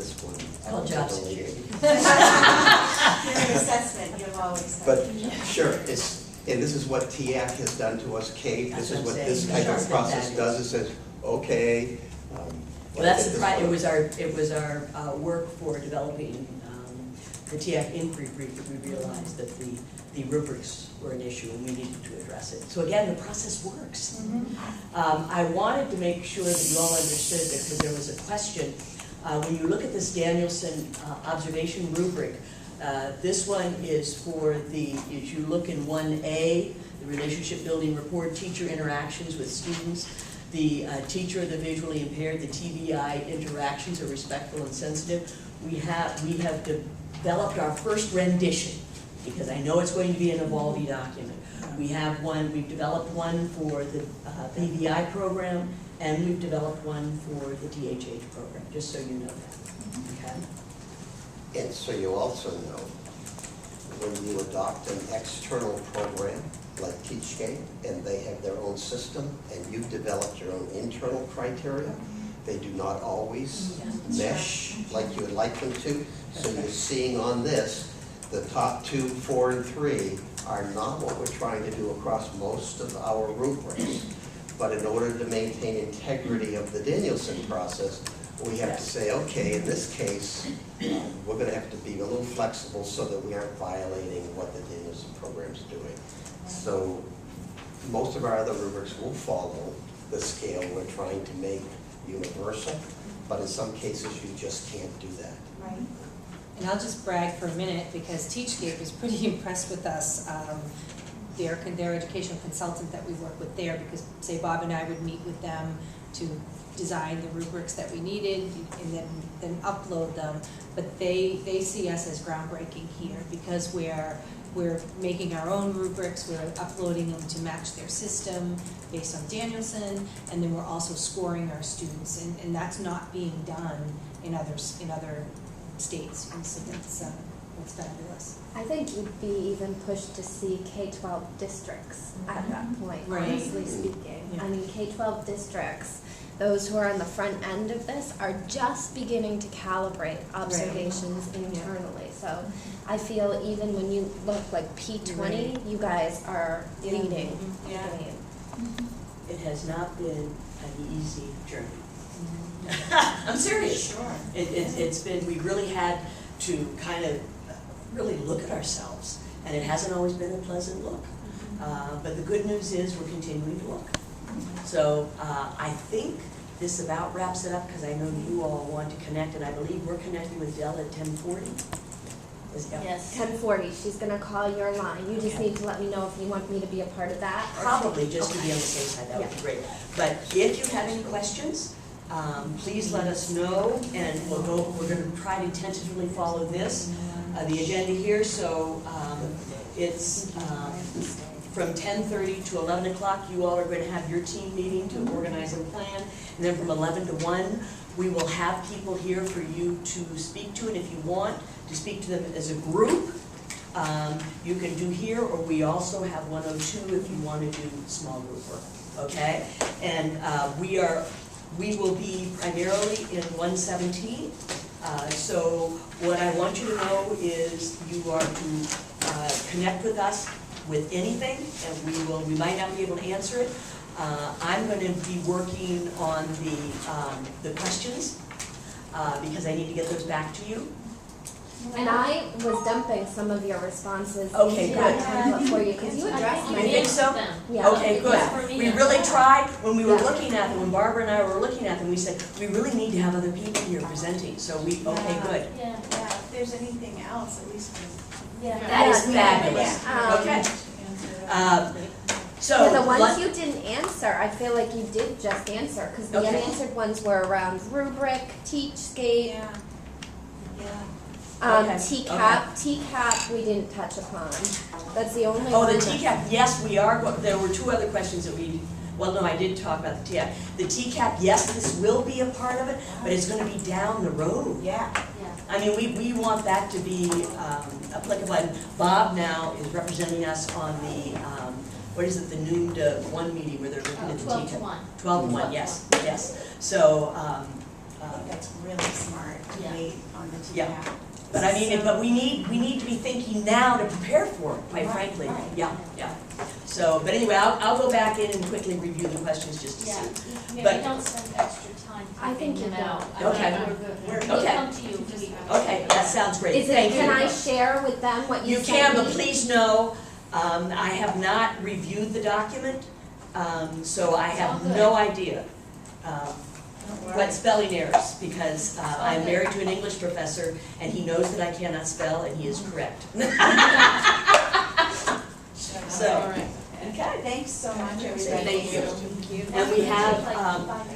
this one. Called job security. Your assessment, you've always done. But sure, and this is what TIAC has done to us, Kate. That's This is what I'm what this saying. type of Sure. process does. It says, okay. Well, that's the, this it was our work for developing the TIAC inquiry brief that we realized that the rubrics were an issue and we needed to address it. So again, the process works. I wanted to make sure that you all understood that, because there was a question. When you look at this Danielson observation rubric, this one is for as you look in 1A, the relationship building report, teacher interactions with students, the teacher of the visually impaired, the TVI interactions are respectful and sensitive. We have developed our first rendition, because I know it's going to be an evolving document. We've developed one for the BVI program, and we've developed one for the DHH program, just so you know that, okay? And so you also know, when you adopt an external program like TeachScape, and they have their own system, and you've developed your own internal criteria, they do not always mesh like you would like them to. So you're seeing on this, the top 2, 4, and 3 are not what we're trying to do across most of our rubrics. But in order to maintain integrity of the Danielson process, we have to say, okay, in this case, we're going to have to be a little flexible so that we aren't violating what the Danielson program's doing. So most of our other rubrics will follow the scale we're trying to make universal, but in some cases you just can't do that. Right. And I'll just brag for a minute, because TeachScape is pretty impressed with us. Their educational consultant that we work with there, because say Bob and I would meet with them to design the rubrics that we needed and then upload them. But they see us as groundbreaking here, because we're making our own rubrics, we're uploading them to match their system based on Danielson, and then we're also scoring our students, and that's not being done in other states, and so that's fabulous. I think you'd be even pushed to see K-12 districts at that point, Right. honestly speaking. Yeah. I mean, K-12 districts, those who are on the front end of this, are just beginning to calibrate observations internally. So I feel even when you look like P20, you guys are leading. Yeah. I mean, It has not been an easy journey. I'm serious. Sure. It's been, we really had to kind of really look at ourselves, and it hasn't always been a pleasant look. But the good news is we're continuing to look. So I think this about wraps it up, because I know you all want to connect, and I believe we're connecting with Dell at 10:40. Yes. 10:40, she's gonna call your line. You just Okay. need to let me know if you want me to be a part of that. or- Probably, just to be on the safe side, that would be great. But if you have any questions, please let us know, and we're gonna try to tentatively follow this, the agenda here. So it's from 10:30 to 11 o'clock, you all are going to have your team meeting to organize and plan. And then from 11 to 1, we will have people here for you to speak to, and if you want to speak to them as a group, you can do here, or we also have 102 if you want to do small group work, okay? And we will be primarily in 117. So what I want you to know is you are to connect with us with anything, and we might not be able to answer it. I'm going to be working on the questions because I need to get those back to you. And I was dumping some of your responses Okay, into that good. template for you, because you addressed You many. think so? Yeah. Okay, good. Yeah. We really tried, when we were Yeah. looking at them, when Barbara and I were looking at them, we said, we really need to have other people here presenting, so okay, good. Yeah, if there's anything else, at least. That is fabulous. Yeah. Okay. So. Yeah, the ones let- you didn't answer, I feel like you did just answer, because the Okay. unanswered ones were around rubric, TeachScape, Yeah. Okay, TCAP we didn't touch upon. That's the only Oh, one. the that- TCAP, yes, we are, there were 2 other questions that well, no, I did talk about the TCAP. The TCAP, yes, this will be a part of it, but it's gonna be down the road. Yeah. I mean, we want that to be applicable, and Bob now is representing us on the, what is it, the noon to 1 meeting where they're looking at the TCAP. 12 to 1. 12 to 1, yes, yes. So, I think that's really smart to Yeah. wait on the Yeah. TCAP. But I mean, but we need to be thinking now to prepare for it, quite Right, frankly. right. Yeah. So, but anyway, I'll go back in and quickly review the questions just to Yeah, see. maybe But- don't spend extra time I think typing them you out. don't. Okay. We'll Okay. come to you if we. Okay, that sounds great. Is it, Thank you. can I share with them what you You sent can, me? but please know, I have not reviewed the document, so I It's all have good. no idea Don't worry. what spelling errors, because I'm married to an English professor, and he knows that I cannot spell, and he is correct. So, All right. okay. Thanks so much, everybody. Thank you. Thank you. And we have, Like, 5